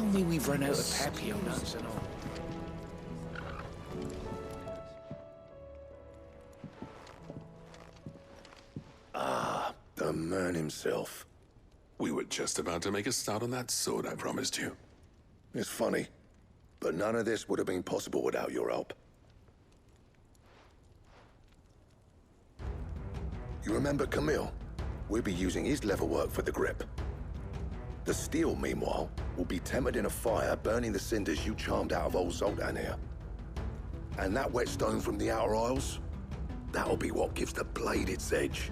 tell me we've run out of Papio nuts and all. Ah, the man himself. We were just about to make a start on that sword I promised you. It's funny, but none of this would have been possible without your help. You remember Camille? We'll be using his leatherwork for the grip. The steel, meanwhile, will be tempered in a fire, burning the cinders you charmed out of old Zoltan here. And that whetstone from the Outer Isles, that'll be what gives the blade its edge.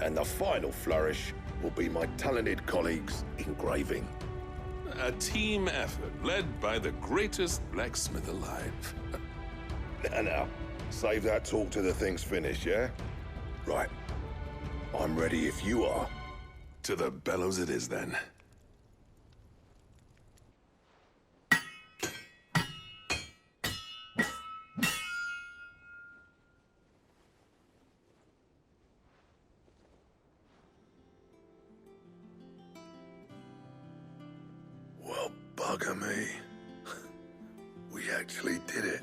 And the final flourish will be my talented colleagues engraving. A team effort led by the greatest blacksmith alive. Now, save that talk till the thing's finished, yeah? Right. I'm ready if you are. To the bellows it is, then. Well, bugger me. We actually did it.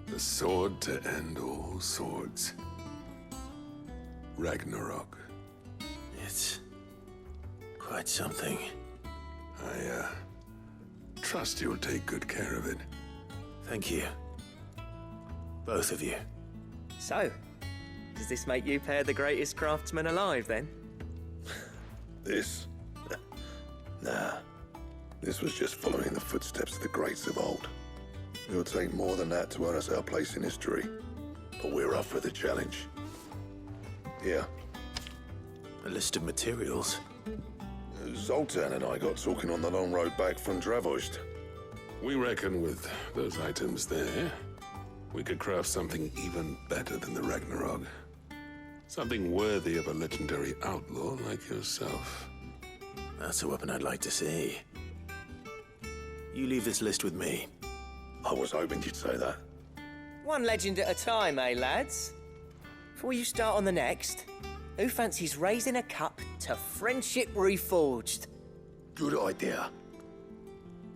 The sword to end all swords. Ragnarok. It's quite something. I, trust you'll take good care of it. Thank you. Both of you. So, does this make you pair the greatest craftsman alive, then? This? Nah. This was just following the footsteps of the greats of old. It'll take more than that to earn us our place in history. But we're up for the challenge. Here. A list of materials. Zoltan and I got talking on the long road back from Dravost. We reckon with those items there, we could craft something even better than the Ragnarok. Something worthy of a legendary outlaw like yourself. That's a weapon I'd like to see. You leave this list with me. I was hoping you'd say that. One legend at a time, eh, lads? Before you start on the next, who fancies raising a cup to friendship reforged? Good idea.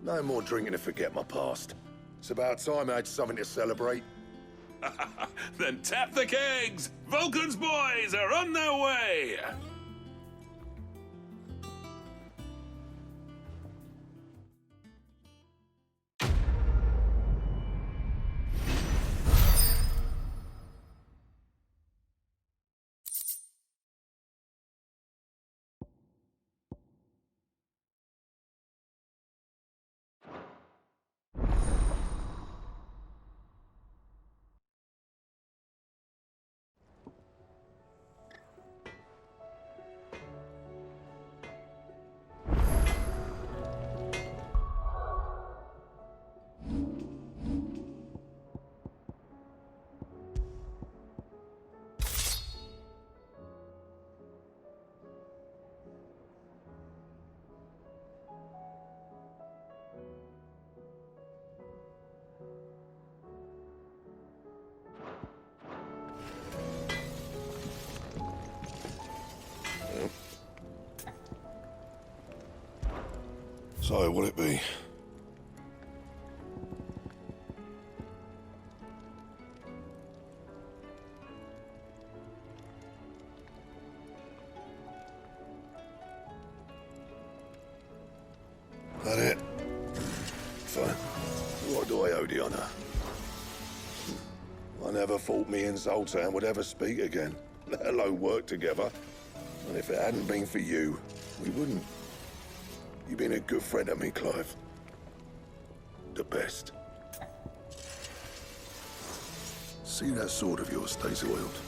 No more drinking to forget my past. It's about time I had something to celebrate. Then tap the kegs! Vulcan's boys are on their way! So, what'll it be? That it? Fine. What do I owe the honor? I never thought me and Zoltan would ever speak again, let alone work together. And if it hadn't been for you, we wouldn't. You've been a good friend to me, Clive. The best. See that sword of yours stays oiled.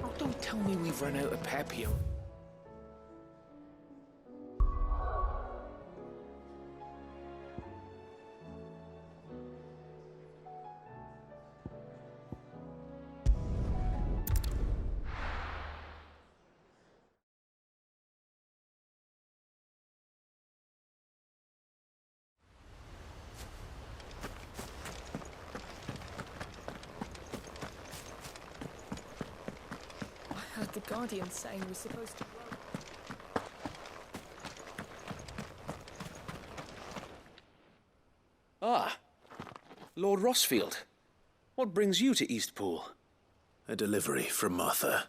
Oh, don't tell me we've run out of Papio. did the Guardians say we're supposed to grow? Ah, Lord Rosfield. What brings you to Eastpool? A delivery from Martha.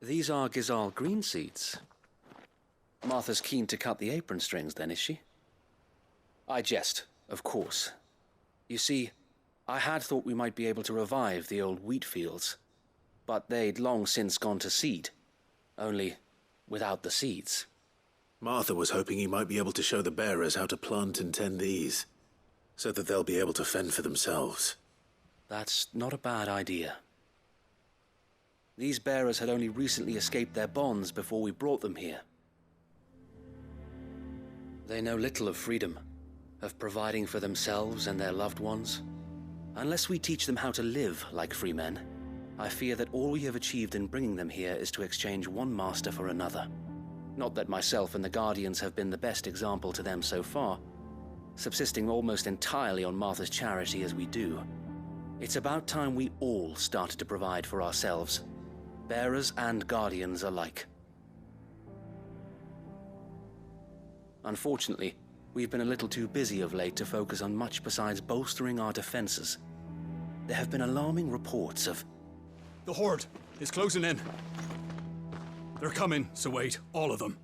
These are Gizal green seeds. Martha's keen to cut the apron strings, then, is she? I jest, of course. You see, I had thought we might be able to revive the old wheat fields, but they'd long since gone to seed, only without the seeds. Martha was hoping you might be able to show the bearers how to plant and tend these, so that they'll be able to fend for themselves. That's not a bad idea. These bearers had only recently escaped their bonds before we brought them here. They know little of freedom, of providing for themselves and their loved ones. Unless we teach them how to live like free men, I fear that all we have achieved in bringing them here is to exchange one master for another. Not that myself and the Guardians have been the best example to them so far, subsisting almost entirely on Martha's charity as we do. It's about time we all started to provide for ourselves, bearers and Guardians alike. Unfortunately, we've been a little too busy of late to focus on much besides bolstering our defenses. There have been alarming reports of... The Horde is closing in. They're coming, so wait, all of them.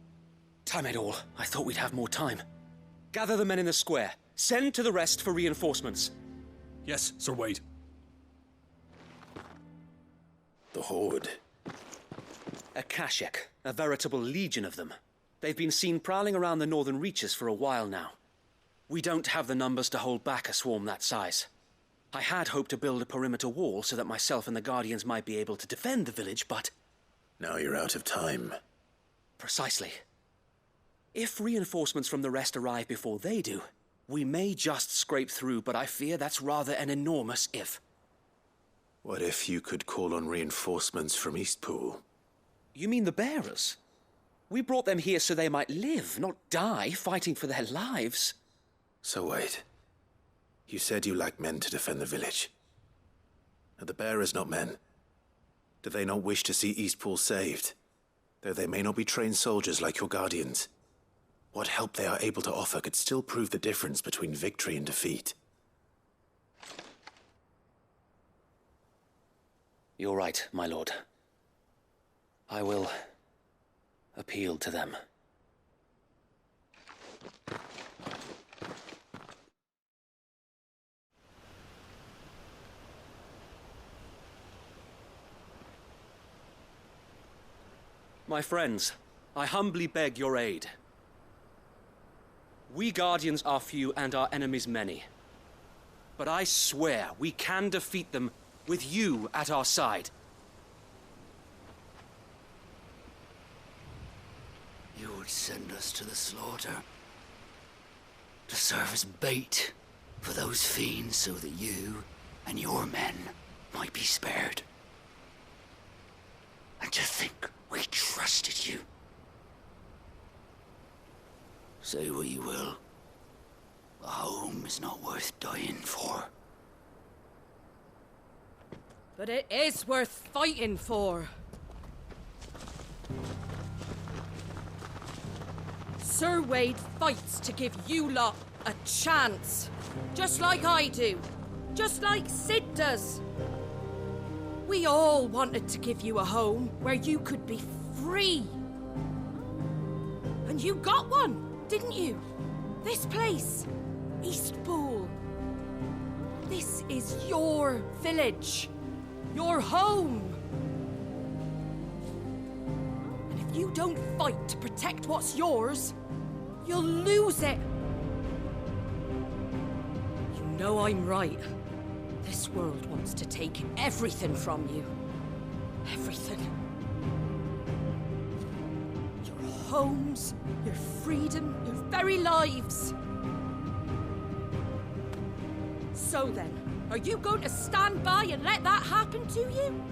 Time it all. I thought we'd have more time. Gather the men in the square. Send to the rest for reinforcements. Yes, Sir Wade. The Horde. A Kashek, a veritable legion of them. They've been seen prowling around the northern reaches for a while now. We don't have the numbers to hold back a swarm that size. I had hoped to build a perimeter wall so that myself and the Guardians might be able to defend the village, but... Now you're out of time. Precisely. If reinforcements from the rest arrive before they do, we may just scrape through, but I fear that's rather an enormous if. What if you could call on reinforcements from Eastpool? You mean the bearers? We brought them here so they might live, not die fighting for their lives. So wait. You said you lack men to defend the village. Are the bearers not men? Do they not wish to see Eastpool saved? Though they may not be trained soldiers like your Guardians. What help they are able to offer could still prove the difference between victory and defeat. You're right, my lord. I will appeal to them. My friends, I humbly beg your aid. We Guardians are few and our enemies many. But I swear we can defeat them with you at our side. You would send us to the slaughter, to serve as bait for those fiends so that you and your men might be spared. And to think we trusted you. Say what you will, a home is not worth dying for. But it is worth fighting for. Sir Wade fights to give you lot a chance. Just like I do. Just like Sid does. We all wanted to give you a home where you could be free. And you got one, didn't you? This place, Eastpool. This is your village. Your home. And if you don't fight to protect what's yours, you'll lose it. You know I'm right. This world wants to take everything from you. Everything. Your homes, your freedom, your very lives. So then, are you going to stand by and let that happen to you?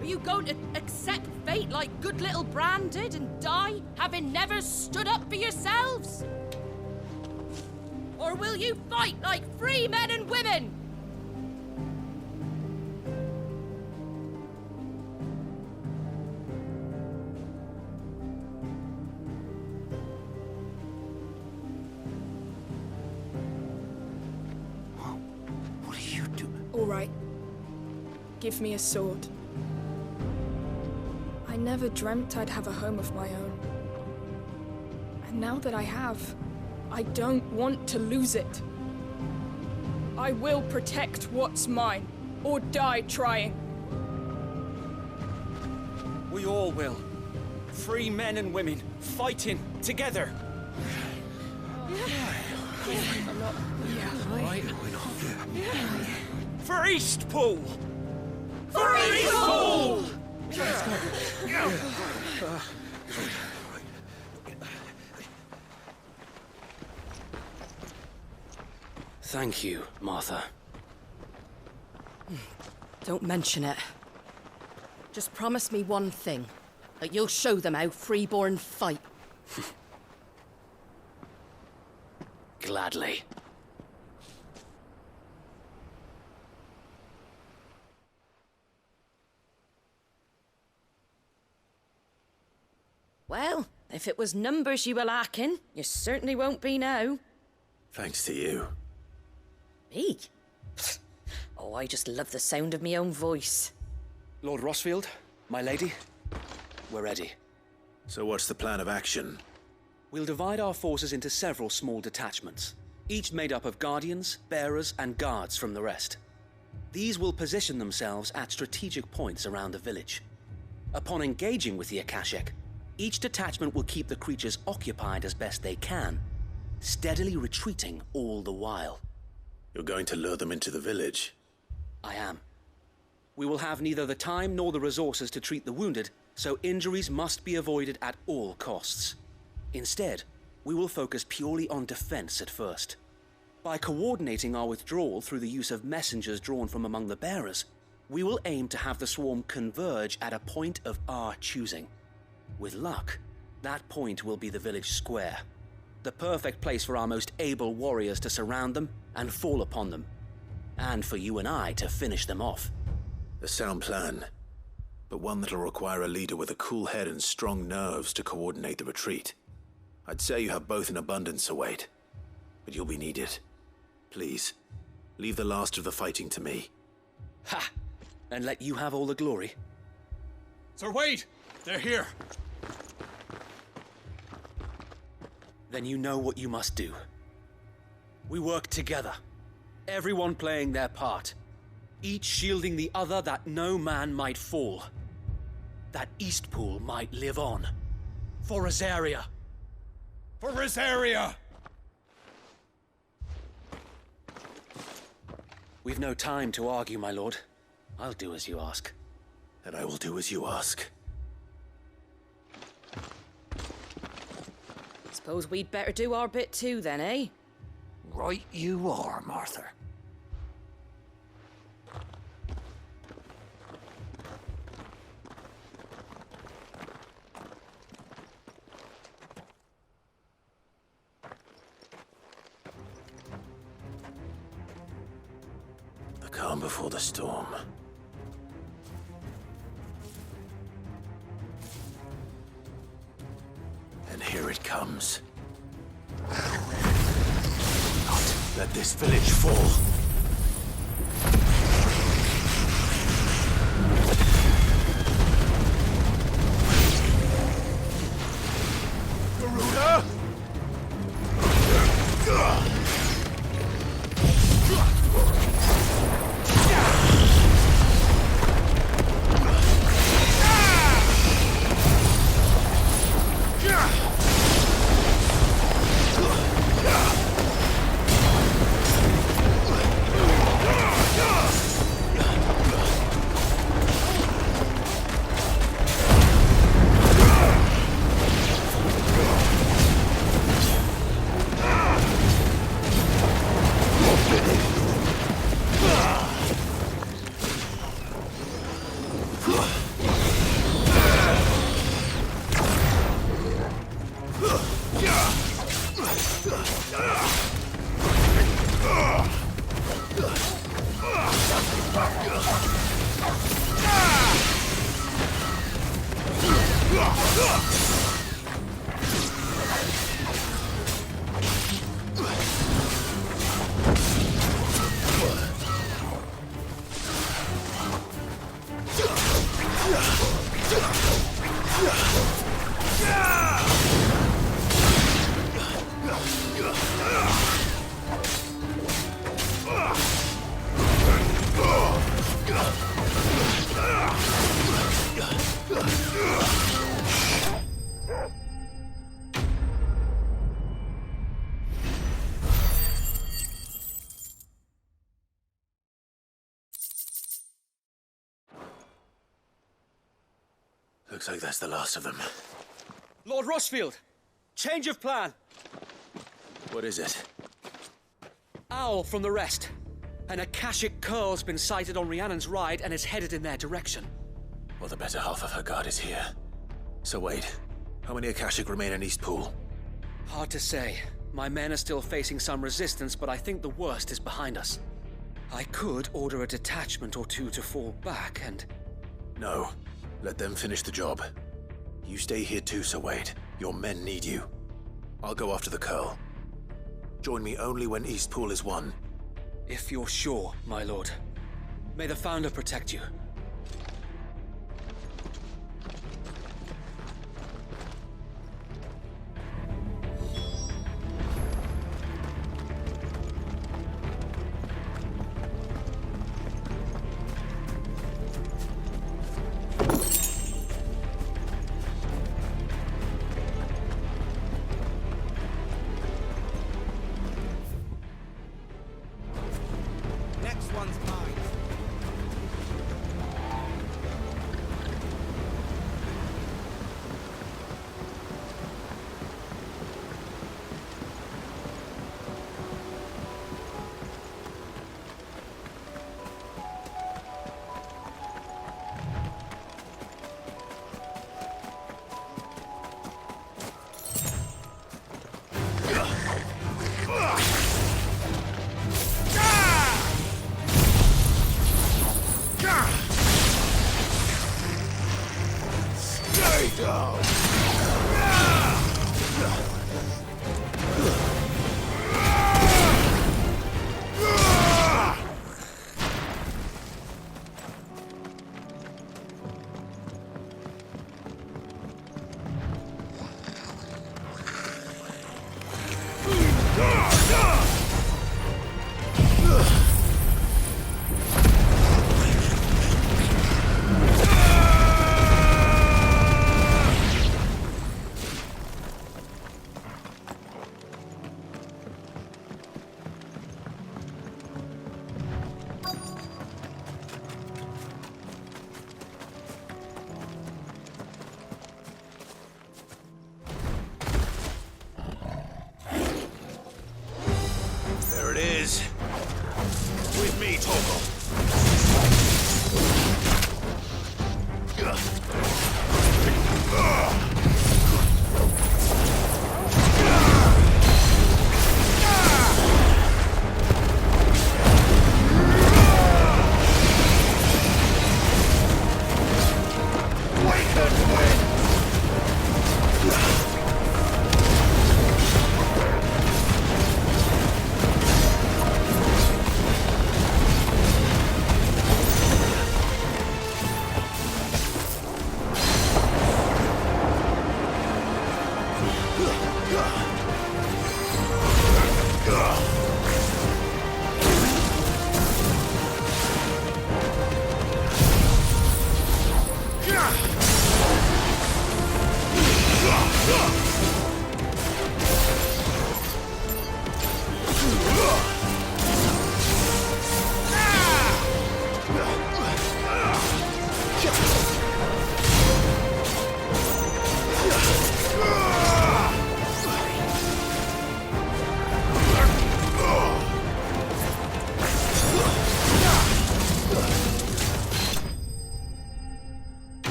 Are you going to accept fate like good little Bran did and die, having never stood up for yourselves? Or will you fight like free men and women? What are you doing? All right. Give me a sword. I never dreamt I'd have a home of my own. And now that I have, I don't want to lose it. I will protect what's mine, or die trying. We all will. Free men and women, fighting together. For Eastpool! For Eastpool! Thank you, Martha. Don't mention it. Just promise me one thing. That you'll show them how freeborn fight. Gladly. Well, if it was numbers you were lacking, you certainly won't be now. Thanks to you. Me? Oh, I just love the sound of my own voice. Lord Rosfield, my lady, we're ready. So what's the plan of action? We'll divide our forces into several small detachments, each made up of guardians, bearers, and guards from the rest. These will position themselves at strategic points around the village. Upon engaging with the Akashic, each detachment will keep the creatures occupied as best they can, steadily retreating all the while. You're going to lure them into the village? I am. We will have neither the time nor the resources to treat the wounded, so injuries must be avoided at all costs. Instead, we will focus purely on defense at first. By coordinating our withdrawal through the use of messengers drawn from among the bearers, we will aim to have the swarm converge at a point of our choosing. With luck, that point will be the village square, the perfect place for our most able warriors to surround them and fall upon them, and for you and I to finish them off. A sound plan, but one that'll require a leader with a cool head and strong nerves to coordinate the retreat. I'd say you have both in abundance, await, but you'll be needed. Please, leave the last of the fighting to me. Ha! And let you have all the glory? Sir Wade! They're here! Then you know what you must do. We work together, everyone playing their part, each shielding the other that no man might fall, that Eastpool might live on. For Rosaria! For Rosaria! We've no time to argue, my lord. I'll do as you ask. And I will do as you ask. Suppose we'd better do our bit too then, eh? Right you are, Martha. The calm before the storm. And here it comes. Not let this village fall. Garuda! Looks like that's the last of them. Lord Rosfield! Change of plan! What is it? Owl from the rest. An Akashic curl's been sighted on Rhiannon's ride and is headed in their direction. Well, the better half of her guard is here. So wait, how many Akashic remain in Eastpool? Hard to say. My men are still facing some resistance, but I think the worst is behind us. I could order a detachment or two to fall back and... No. Let them finish the job. You stay here too, Sir Wade. Your men need you. I'll go after the curl. Join me only when Eastpool is won. If you're sure, my lord. May the Founder protect you. With me, Torgal.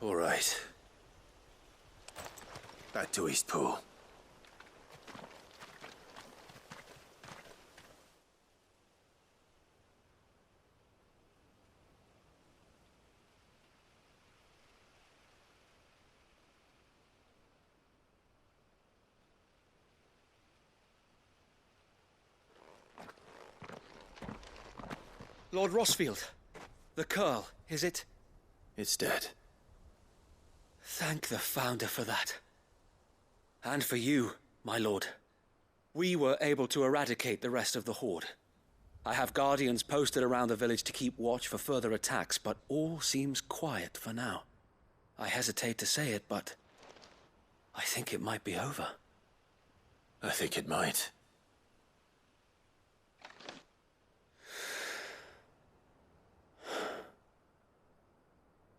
All right. Back to Eastpool. Lord Rosfield, the Curl, is it? It's dead. Thank the Founder for that. And for you, my lord. We were able to eradicate the rest of the Horde. I have guardians posted around the village to keep watch for further attacks, but all seems quiet for now. I hesitate to say it, but I think it might be over. I think it might.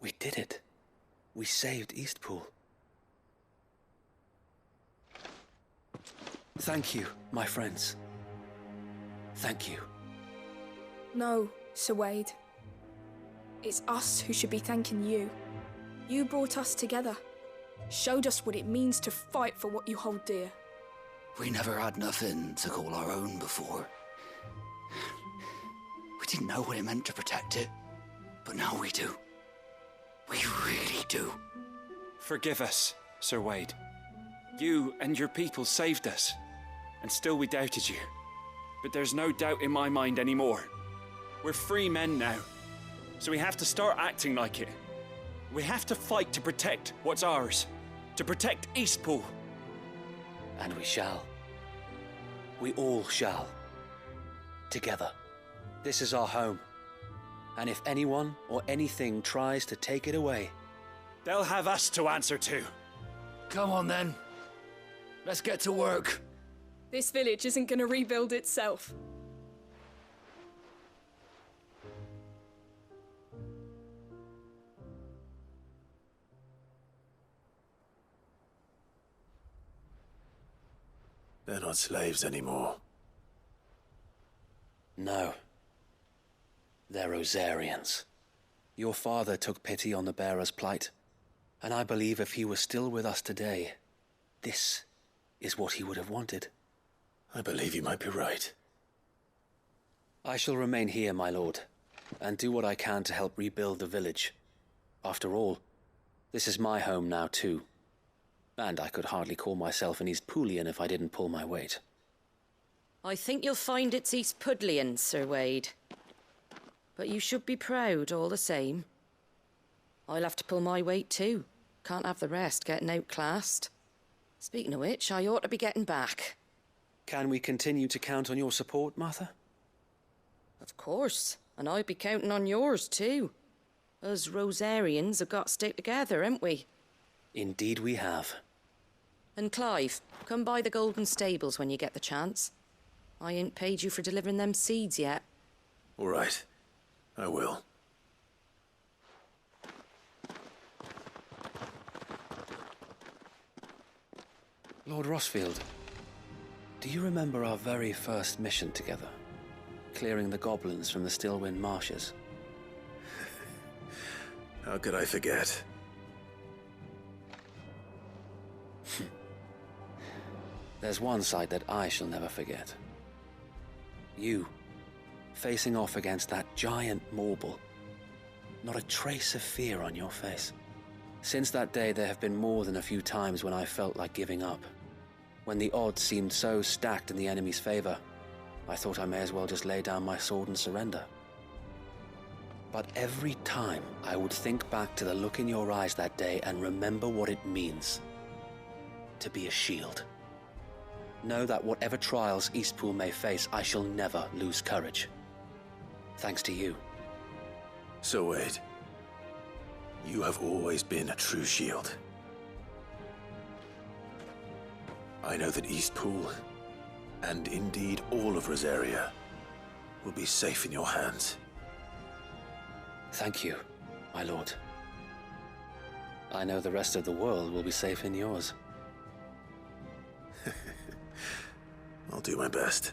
We did it. We saved Eastpool. Thank you, my friends. Thank you. No, Sir Wade. It's us who should be thanking you. You brought us together. Showed us what it means to fight for what you hold dear. We never had nothing to call our own before. We didn't know what it meant to protect it, but now we do. We really do. Forgive us, Sir Wade. You and your people saved us, and still we doubted you. But there's no doubt in my mind anymore. We're free men now, so we have to start acting like it. We have to fight to protect what's ours, to protect Eastpool. And we shall. We all shall. Together. This is our home. And if anyone or anything tries to take it away, they'll have us to answer to. Come on then. Let's get to work. This village isn't gonna rebuild itself. They're not slaves anymore. no. They're Rosarians. Your father took pity on the bearer's plight, and I believe if he were still with us today, this is what he would have wanted. I believe you might be right. I shall remain here, my lord, and do what I can to help rebuild the village. After all, this is my home now too, and I could hardly call myself an Eastpoolian if I didn't pull my weight. I think you'll find it's Eastpudlian, Sir Wade. But you should be proud all the same. I'll have to pull my weight too. Can't have the rest getting outclassed. Speaking of which, I ought to be getting back. Can we continue to count on your support, Martha? Of course, and I'd be counting on yours too. Us Rosarians have got to stick together, haven't we? Indeed we have. And Clive, come by the Golden Stables when you get the chance. I ain't paid you for delivering them seeds yet. All right, I will. Lord Rosfield, do you remember our very first mission together? Clearing the goblins from the Stillwind marshes? How could I forget? There's one sight that I shall never forget. You, facing off against that giant Morble. Not a trace of fear on your face. Since that day, there have been more than a few times when I felt like giving up. When the odds seemed so stacked in the enemy's favor, I thought I may as well just lay down my sword and surrender. But every time, I would think back to the look in your eyes that day and remember what it means to be a shield. Know that whatever trials Eastpool may face, I shall never lose courage. Thanks to you. So Wade, you have always been a true shield. I know that Eastpool, and indeed all of Rosaria, will be safe in your hands. Thank you, my lord. I know the rest of the world will be safe in yours. I'll do my best.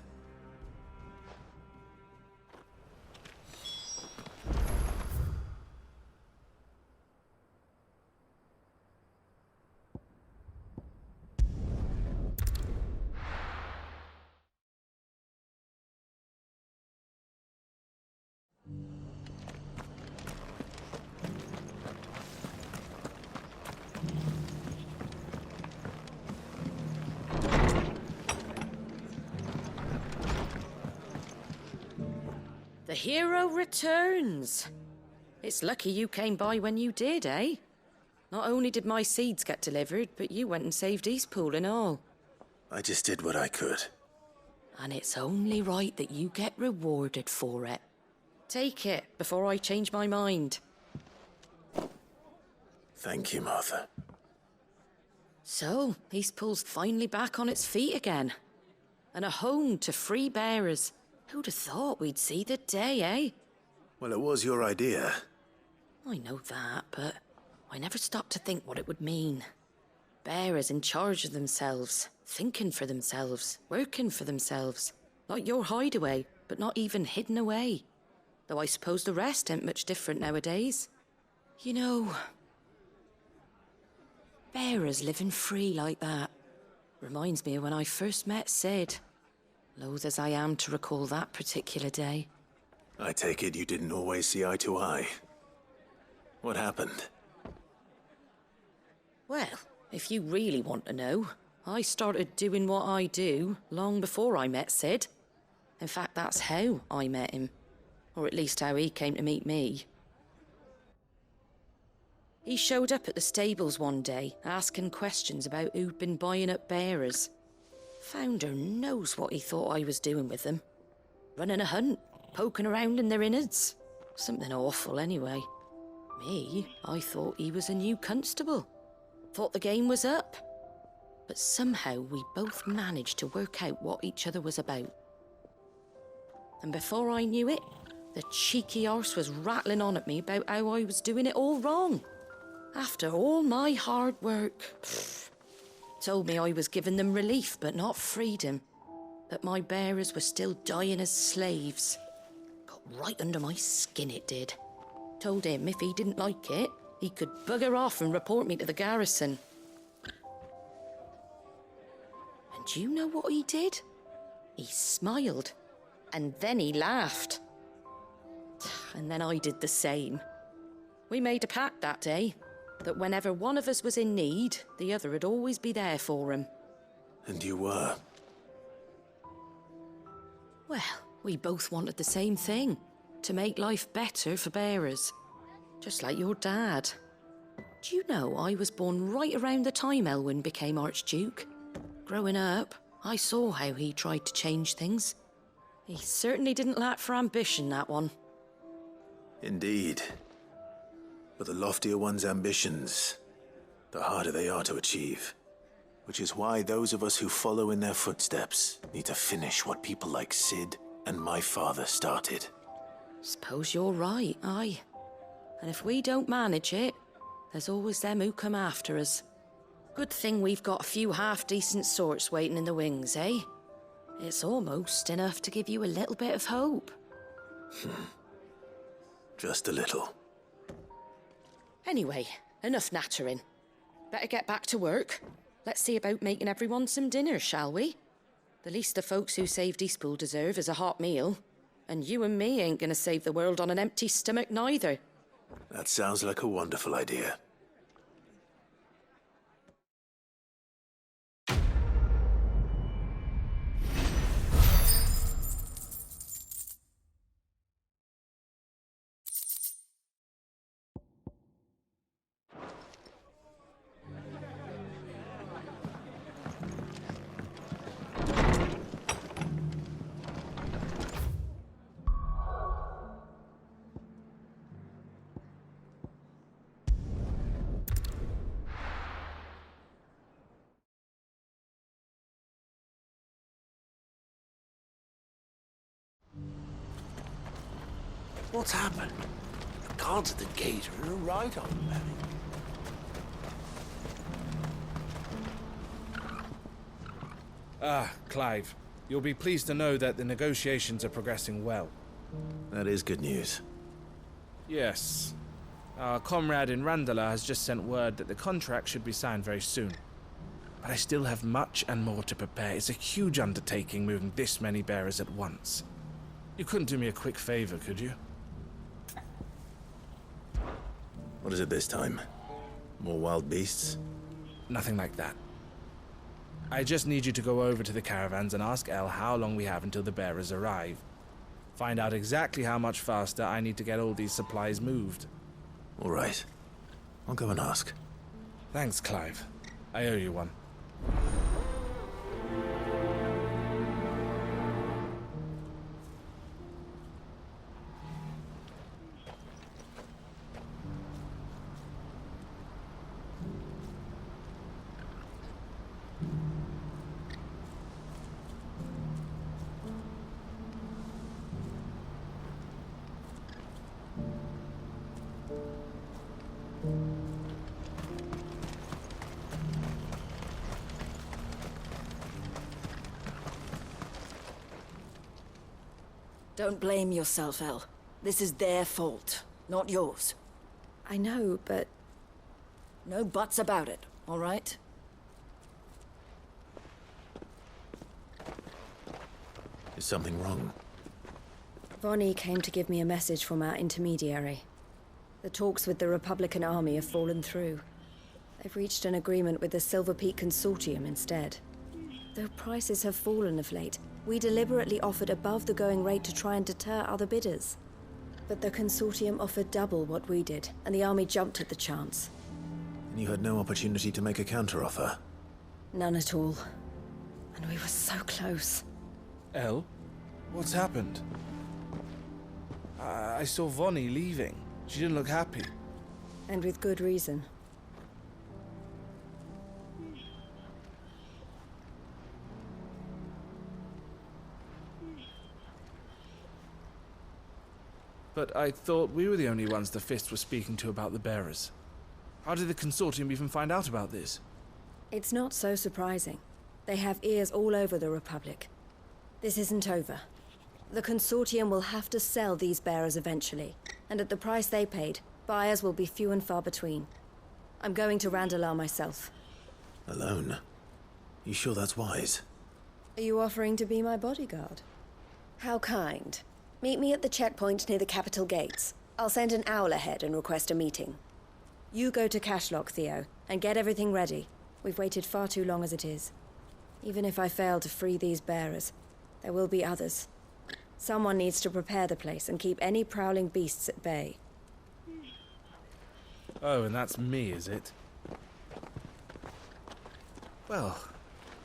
hero returns. It's lucky you came by when you did, eh? Not only did my seeds get delivered, but you went and saved Eastpool and all. I just did what I could. And it's only right that you get rewarded for it. Take it before I change my mind. Thank you, Martha. So, Eastpool's finally back on its feet again. And a home to free bearers. Who'd have thought we'd see the day, eh? Well, it was your idea. I know that, but I never stopped to think what it would mean. Bearers in charge of themselves, thinking for themselves, working for themselves. Like your hideaway, but not even hidden away. Though I suppose the rest ain't much different nowadays. You know, bearers living free like that reminds me of when I first met Sid. Loath as I am to recall that particular day. I take it you didn't always see eye to eye. What happened? Well, if you really want to know, I started doing what I do long before I met Sid. In fact, that's how I met him. Or at least how he came to meet me. He showed up at the stables one day, asking questions about who'd been buying up bearers. Founder knows what he thought I was doing with them. Running a hunt, poking around in their innards. Something awful anyway. Me, I thought he was a new constable. Thought the game was up. But somehow we both managed to work out what each other was about. And before I knew it, the cheeky arse was rattling on at me about how I was doing it all wrong. After all my hard work. Told me I was giving them relief, but not freedom. That my bearers were still dying as slaves. Got right under my skin, it did. Told him if he didn't like it, he could bugger off and report me to the garrison. And do you know what he did? He smiled. And then he laughed. And then I did the same. We made a pact that day, that whenever one of us was in need, the other would always be there for him. And you were? Well, we both wanted the same thing. To make life better for bearers. Just like your dad. Do you know I was born right around the time Elwyn became Archduke? Growing up, I saw how he tried to change things. He certainly didn't lack for ambition, that one. Indeed. But the loftier one's ambitions, the harder they are to achieve. Which is why those of us who follow in their footsteps need to finish what people like Sid and my father started. Suppose you're right, aye. And if we don't manage it, there's always them who come after us. Good thing we've got a few half-decent sorts waiting in the wings, eh? It's almost enough to give you a little bit of hope. Just a little. Anyway, enough nattering. Better get back to work. Let's see about making everyone some dinner, shall we? The least the folks who saved Eastpool deserve is a hot meal. And you and me ain't gonna save the world on an empty stomach neither. That sounds like a wonderful idea. What's happened? The cards at the gate are right on, Mary. Ah, Clive. You'll be pleased to know that the negotiations are progressing well. That is good news. Yes. Our comrade in Randala has just sent word that the contract should be signed very soon. But I still have much and more to prepare. It's a huge undertaking moving this many bearers at once. You couldn't do me a quick favor, could you? What is it this time? More wild beasts? Nothing like that. I just need you to go over to the caravans and ask El how long we have until the bearers arrive. Find out exactly how much faster I need to get all these supplies moved. All right. I'll go and ask. Thanks, Clive. I owe you one. Don't blame yourself, Elle. This is their fault, not yours. I know, but... No buts about it, all right? Is something wrong? Vonnie came to give me a message from our intermediary. The talks with the Republican Army have fallen through. They've reached an agreement with the Silver Peak Consortium instead. Though prices have fallen of late, we deliberately offered above the going rate to try and deter other bidders. But the Consortium offered double what we did, and the Army jumped at the chance. And you had no opportunity to make a counteroffer? None at all. And we were so close. Elle? What's happened? I saw Vonnie leaving. She didn't look happy. And with good reason. But I thought we were the only ones the Fist were speaking to about the bearers. How did the Consortium even find out about this? It's not so surprising. They have ears all over the Republic. This isn't over. The Consortium will have to sell these bearers eventually, and at the price they paid, buyers will be few and far between. I'm going to Randalar myself. Alone? You sure that's wise? Are you offering to be my bodyguard? How kind. Meet me at the checkpoint near the capital gates. I'll send an owl ahead and request a meeting. You go to Cashlock, Theo, and get everything ready. We've waited far too long as it is. Even if I fail to free these bearers, there will be others. Someone needs to prepare the place and keep any prowling beasts at bay. Oh, and that's me, is it? Well,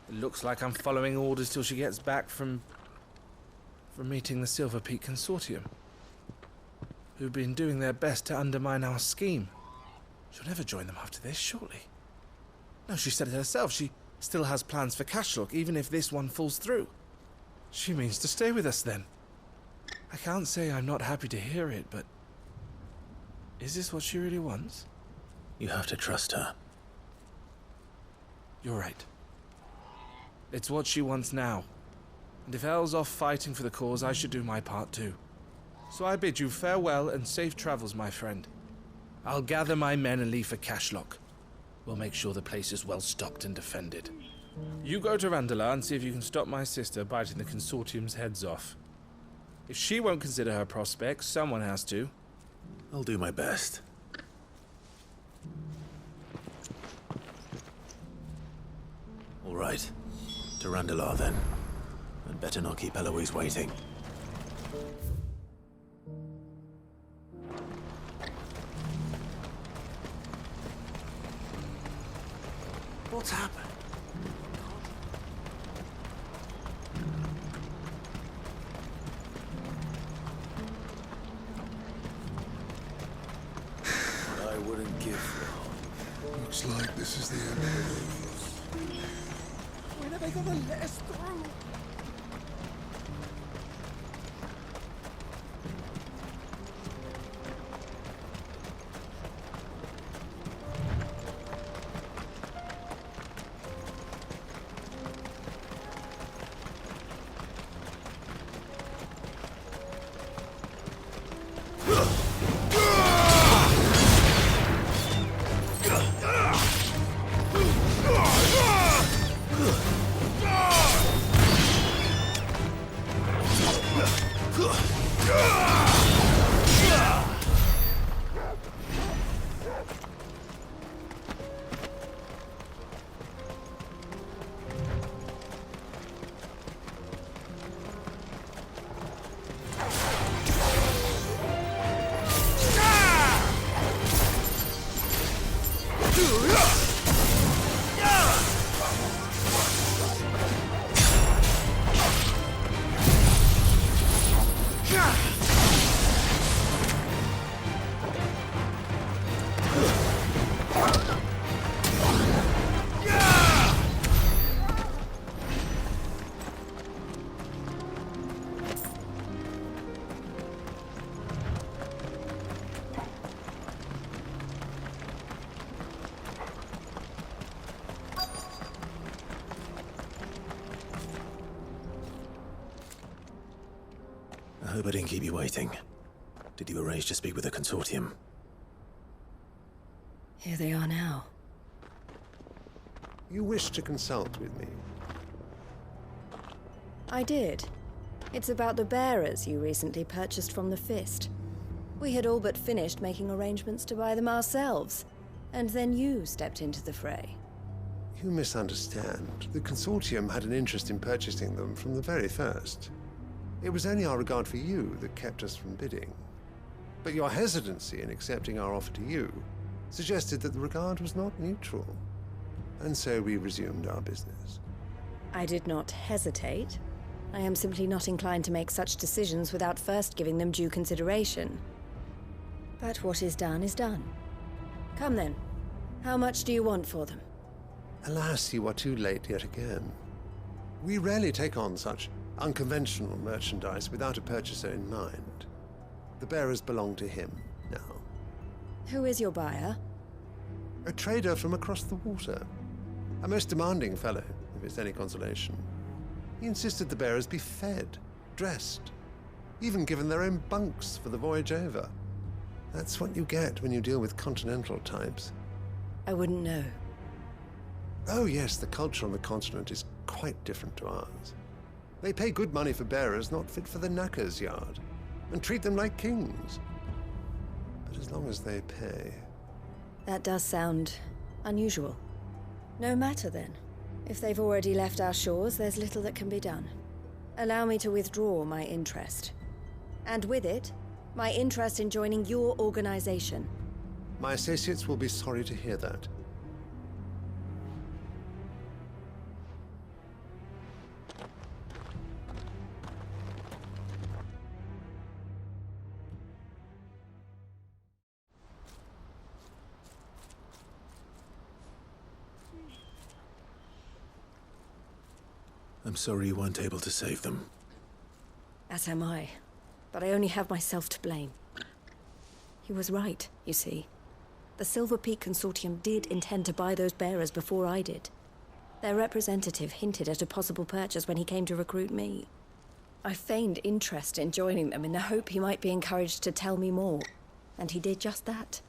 it looks like I'm following orders till she gets back from meeting the Silver Peak Consortium, who've been doing their best to undermine our scheme. She'll never join them after this, surely. No, she said it herself. She still has plans for Cashlock, even if this one falls through. She means to stay with us, then. I can't say I'm not happy to hear it, but... is this what she really wants? You have to trust her. You're right. It's what she wants now. And if Elle's off fighting for the cause, I should do my part too. So I bid you farewell and safe travels, my friend. I'll gather my men and leave for Cashlock. We'll make sure the place is well stocked and defended. You go to Randalar and see if you can stop my sister biting the Consortium's heads off. If she won't consider her prospects, someone has to. I'll do my best. All right. To Randalar, then. I'd better not keep Eloise waiting. What's happened? I wouldn't give long. Looks like this is the end of it. When are they gonna let us through? hope I didn't keep you waiting. Did you arrange to speak with the consortium? Here they are now. You wish to consult with me? I did. It's about the bearers you recently purchased from the Fist. We had all but finished making arrangements to buy them ourselves, and then you stepped into the fray. You misunderstand. The consortium had an interest in purchasing them from the very first. It was only our regard for you that kept us from bidding. But your hesitancy in accepting our offer to you suggested that the regard was not mutual. And so we resumed our business. I did not hesitate. I am simply not inclined to make such decisions without first giving them due consideration. But what is done is done. Come then. How much do you want for them? Alas, you are too late yet again. We rarely take on such unconventional merchandise without a purchaser in mind. The bearers belong to him now. Who is your buyer? A trader from across the water. A most demanding fellow, if it's any consolation. He insisted the bearers be fed, dressed, even given their own bunks for the voyage over. That's what you get when you deal with continental types. I wouldn't know. Oh yes, the culture on the continent is quite different to ours. They pay good money for bearers not fit for the knacker's yard, and treat them like kings. But as long as they pay... That does sound unusual. No matter then. If they've already left our shores, there's little that can be done. Allow me to withdraw my interest. And with it, my interest in joining your organization. My associates will be sorry to hear that. I'm sorry you weren't able to save them. As am I. But I only have myself to blame. He was right, you see. The Silver Peak Consortium did intend to buy those bearers before I did. Their representative hinted at a possible purchase when he came to recruit me. I feigned interest in joining them in the hope he might be encouraged to tell me more. And he did just that.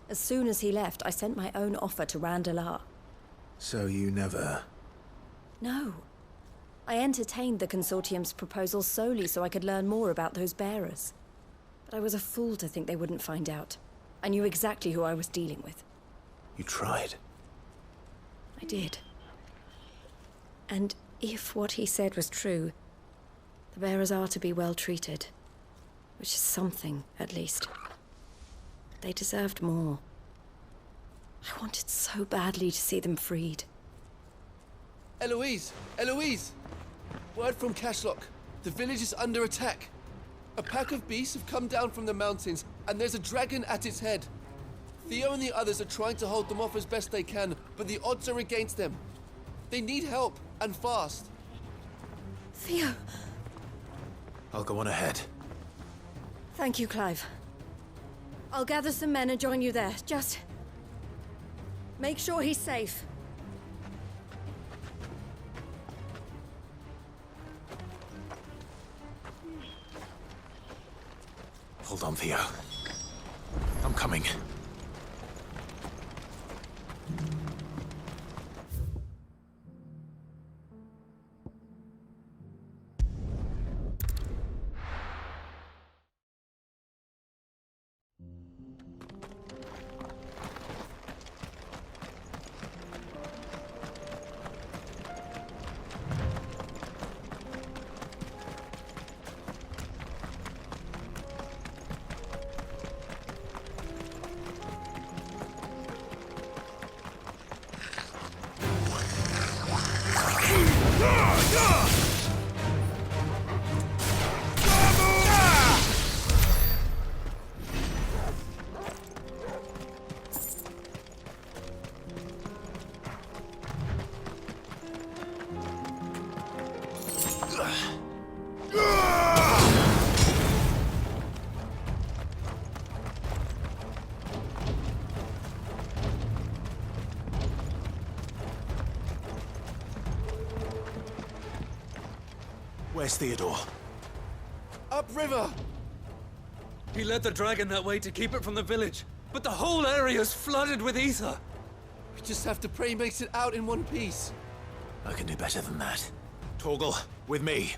As soon as he left, I sent my own offer to Randalar. So you never... No. I entertained the Consortium's proposal solely so I could learn more about those bearers. But I was a fool to think they wouldn't find out. I knew exactly who I was dealing with. You tried. I did. And if what he said was true, the bearers are to be well treated. Which is something, at least. They deserved more. I wanted so badly to see them freed. Eloise! Eloise! Word from Cashlock. The village is under attack. A pack of beasts have come down from the mountains, and there's a dragon at its head. Theo and the others are trying to hold them off as best they can, but the odds are against them. They need help, and fast. Theo! I'll go on ahead. Thank you, Clive. I'll gather some men and join you there. Just... make sure he's safe. Hold on, Theo. I'm coming. Where's Theodore? upriver! He led the dragon that way to keep it from the village, but the whole area is flooded with ether. We just have to pray he makes it out in one piece. I can do better than that. Torgal, with me.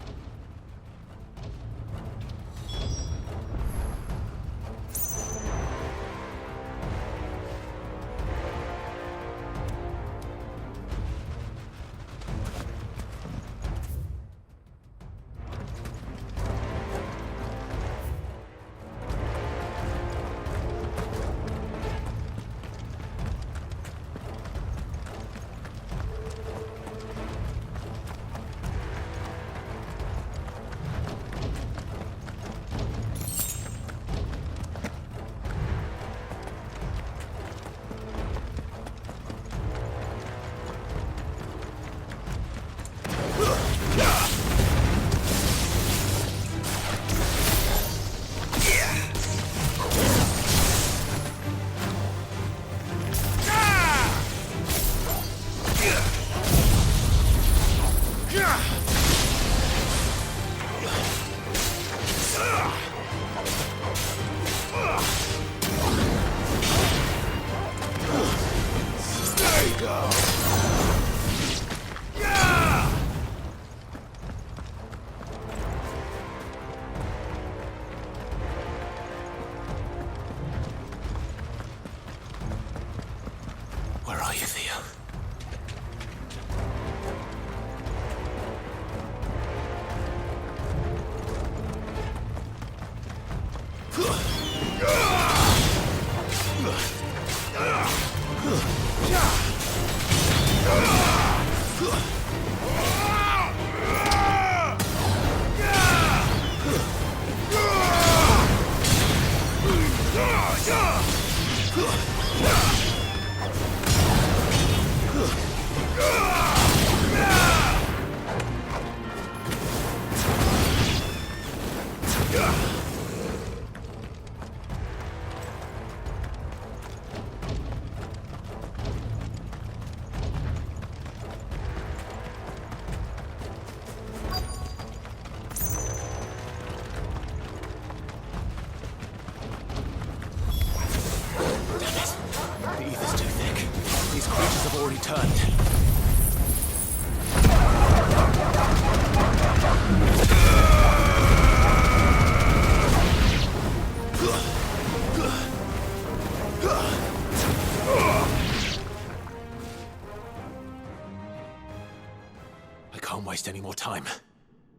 Any more time.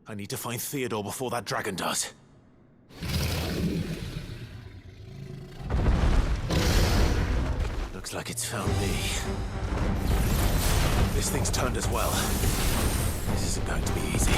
I need to find Theodore before that dragon does. Looks like it's found me. This thing's turned as well. This isn't going to be easy.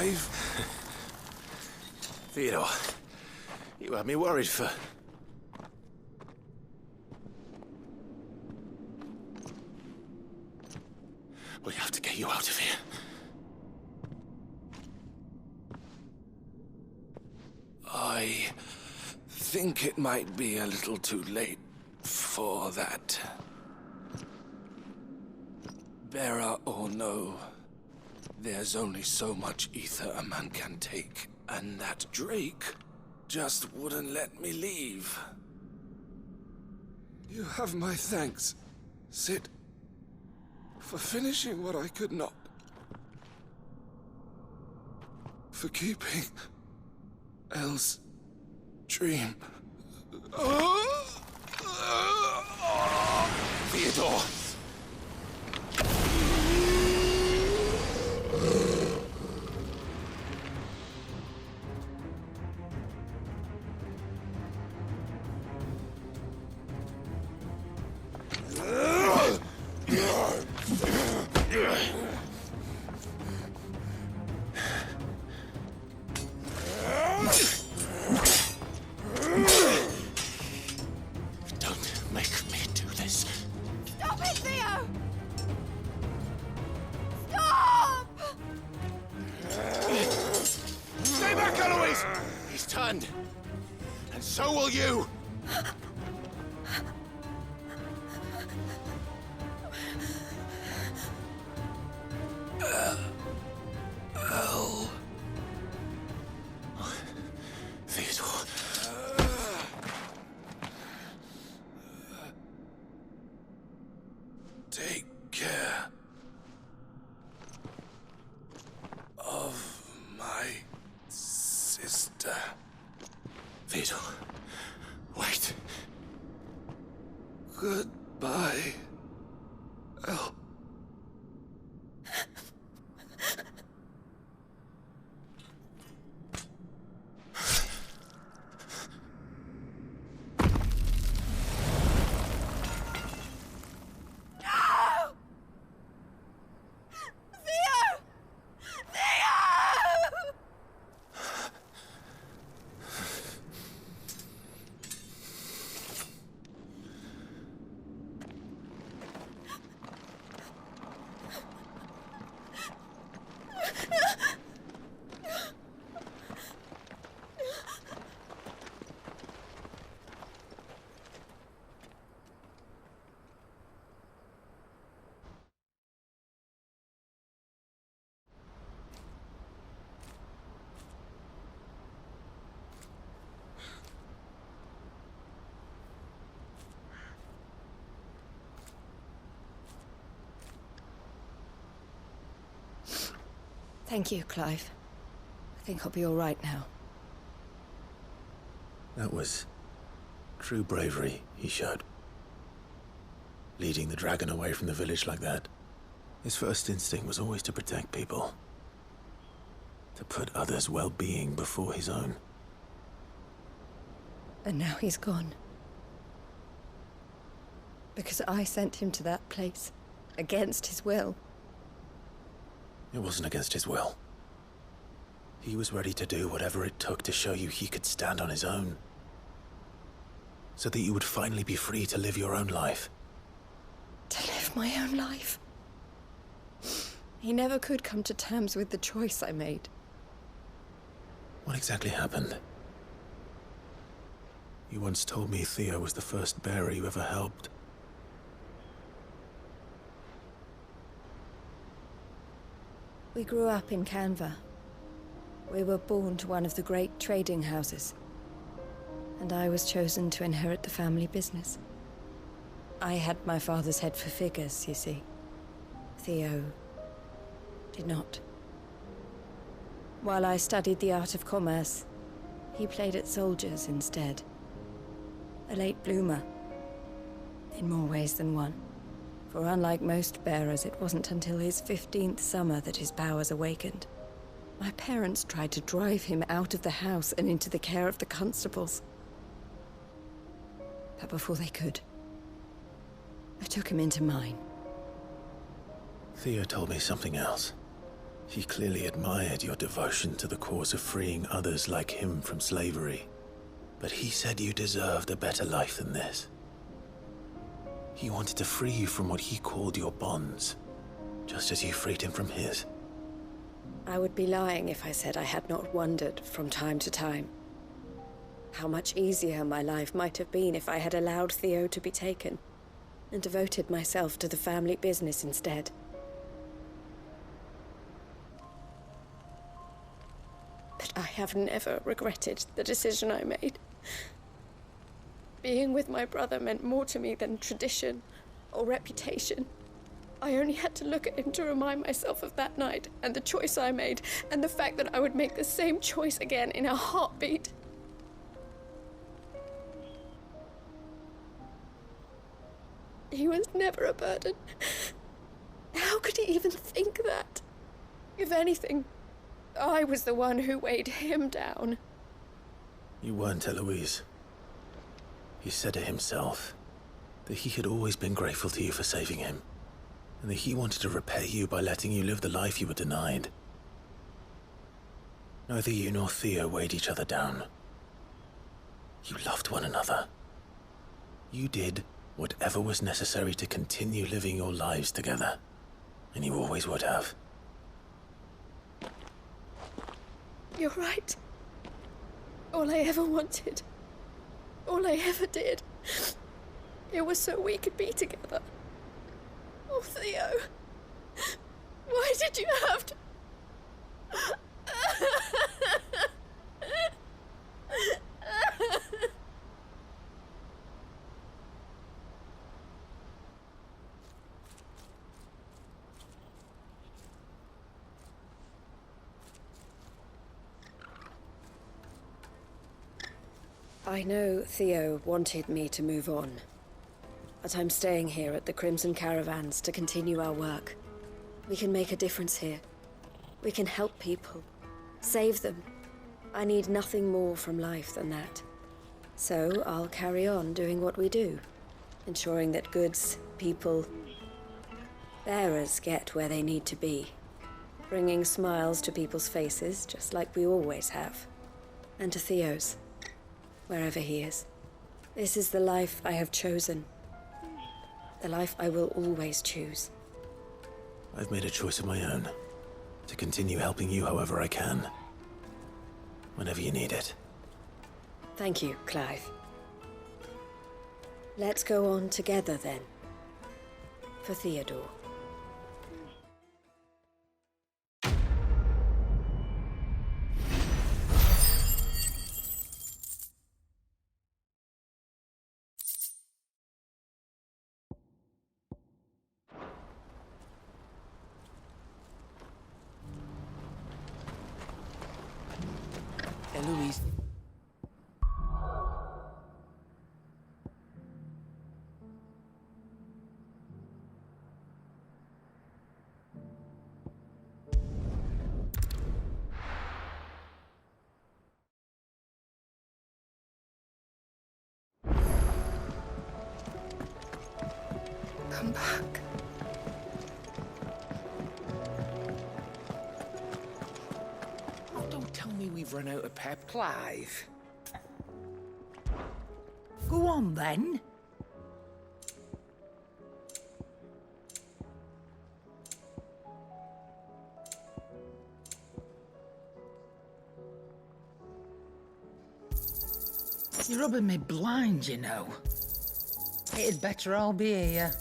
Clive? Theodore, you had me worried for... We have to get you out of here. I think it might be a little too late for that. Bearer or no, there's only so much ether a man can take, and that Drake just wouldn't let me leave. You have my thanks, Sid, for finishing what I could not. For keeping Elle's dream. Theodore! Don't make me do this. Stop it, Theo! Stop! Stay back, Eloise! He's turned. And so will you! Elle. Theodore. Take care of my sister. Theodore, wait. Goodbye, Elle. Thank you, Clive. I think I'll be all right now. That was true bravery he showed. Leading the dragon away from the village like that. His first instinct was always to protect people. To put others' well-being before his own. And now he's gone. Because I sent him to that place, against his will. It wasn't against his will. He was ready to do whatever it took to show you he could stand on his own. So that you would finally be free to live your own life. To live my own life? He never could come to terms with the choice I made. What exactly happened? You once told me Theo was the first bearer you ever helped. We grew up in Cava. We were born to one of the great trading houses. And I was chosen to inherit the family business. I had my father's head for figures, you see. Theo did not. While I studied the art of commerce, he played at soldiers instead. A late bloomer, in more ways than one. For unlike most bearers, it wasn't until his 15th summer that his powers awakened. My parents tried to drive him out of the house and into the care of the constables. But before they could, I took him into mine. Theo told me something else. He clearly admired your devotion to the cause of freeing others like him from slavery. But he said you deserved a better life than this. He wanted to free you from what he called your bonds, just as you freed him from his. I would be lying if I said I had not wondered from time to time how much easier my life might have been if I had allowed Theo to be taken and devoted myself to the family business instead. But I have never regretted the decision I made. Being with my brother meant more to me than tradition or reputation. I only had to look at him to remind myself of that night and the choice I made and the fact that I would make the same choice again in a heartbeat. He was never a burden. How could he even think that? If anything, I was the one who weighed him down. You weren't, Eloise. He said it himself, that he had always been grateful to you for saving him, and that he wanted to repay you by letting you live the life you were denied. Neither you nor Theo weighed each other down. You loved one another. You did whatever was necessary to continue living your lives together, and you always would have. You're right. All I ever wanted, all I ever did, it was so we could be together. Oh, Theo, why did you have to... I know Theo wanted me to move on, but I'm staying here at the Crimson Caravans to continue our work. We can make a difference here. We can help people, save them. I need nothing more from life than that. So I'll carry on doing what we do, ensuring that goods, people, bearers get where they need to be, bringing smiles to people's faces just like we always have, and to Theo's. Wherever he is. This is the life I have chosen. The life I will always choose. I've made a choice of my own, to continue helping you however I can. Whenever you need it. Thank you, Clive. Let's go on together then. For Theodore. Eloise. Come back. Don't tell me we've run out of pep. Clive. Go on, then. You're rubbing me blind, you know. It'd better all be here.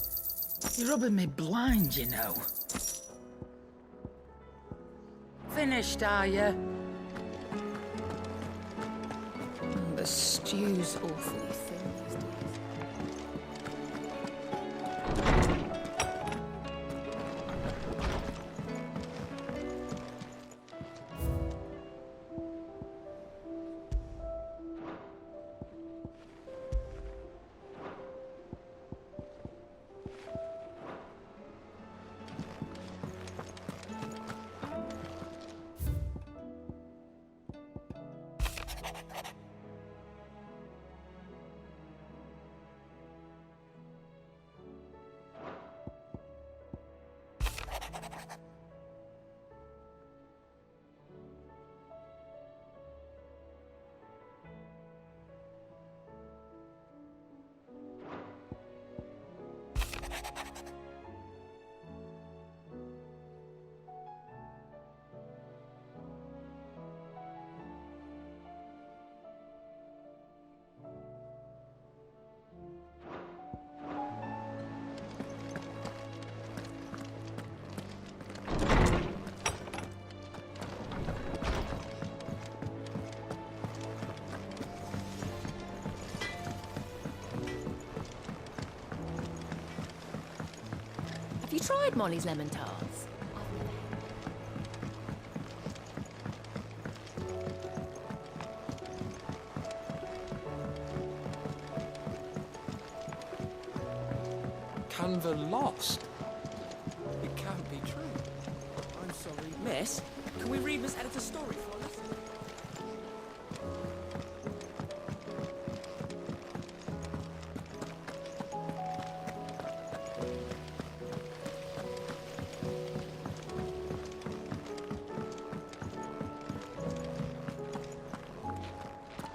You're rubbing me blind, you know. Finished, are you? The stew's awfully thin these days. tried Molly's lemon tarts? Canva lost. It can't be true. I'm sorry. Miss, can we read Miss Editor's story for